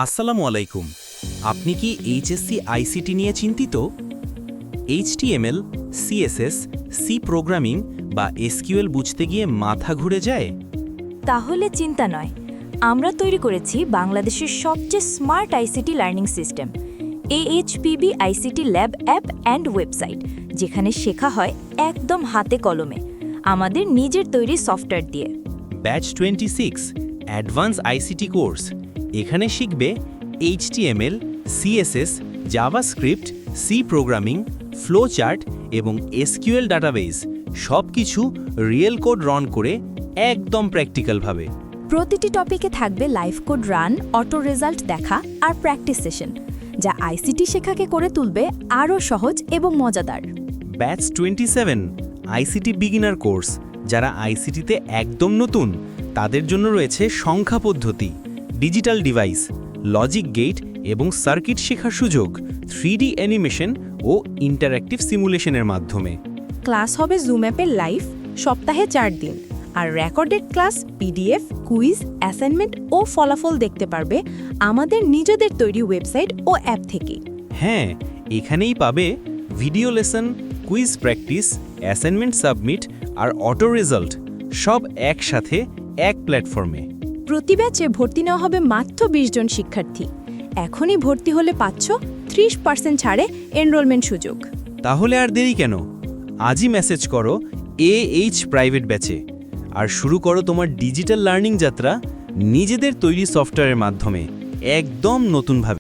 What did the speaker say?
আসসালামু আলাইকুম। আপনি কি এইচএসসি আইসিটি নিয়ে চিন্তিত? এইচটিএমএল, সিএসএস, সি প্রোগ্রামিং বা এসকিউএল বুঝতে গিয়ে মাথা ঘুরে যায়? তাহলে চিন্তা নয়, আমরা তৈরি করেছি বাংলাদেশের সবচেয়ে smart ICT learning system AHPB ICT lab app and website, যেখানে শেখা হয় একদম হাতে কলমে আমাদের নিজের তৈরি সফটওয়্যার দিয়ে। Batch 26 advance ICT course. এখানে শিখবে HTML, CSS, JavaScript, C programming, flow chart এবং এসকিউএল ডাটাবেস, সব কিছু রিয়েল কোড রান করে একদম প্র্যাকটিক্যালভাবে। প্রতিটি টপিকে থাকবে live code run, auto result দেখা আর প্র্যাকটিস সেশন, যা আইসিটি শেখাকে করে তুলবে আরও সহজ এবং মজাদার। Batch 27 ICT beginner course. যারা আইসিটিতে একদম নতুন, তাদের জন্য রয়েছে সংখ্যা পদ্ধতি, ডিজিটাল ডিভাইস, লজিক গেট এবং সার্কিট শেখার সুযোগ 3D অ্যানিমেশন ও ইন্টারঅ্যাক্টিভ সিমুলেশনের মাধ্যমে। ক্লাস হবে জুম অ্যাপের লাইভ, সপ্তাহে 4 দিন, আর recorded class, PDF, quiz, assignment ও ফলাফল দেখতে পারবে আমাদের নিজেদের তৈরি ওয়েবসাইট ও অ্যাপ থেকে। হ্যাঁ, এখানেই পাবে video lesson, quiz practice, assignment submit আর অটো রেজাল্ট, সব একসাথে এক প্ল্যাটফর্মে। প্রতি ব্যাচে ভর্তি নেওয়া হবে মাত্র 20 জন শিক্ষার্থী। এখনই ভর্তি হলে পাচ্ছ 30% ছাড়ে এনরোলমেন্ট সুযোগ। তাহলে আর দেরি কেন? আজই মেসেজ করো AH প্রাইভেট ব্যাচে আর শুরু করো তোমার ডিজিটাল লার্নিং যাত্রা নিজেদের তৈরি সফটওয়্যারের মাধ্যমে, একদম নতুনভাবে।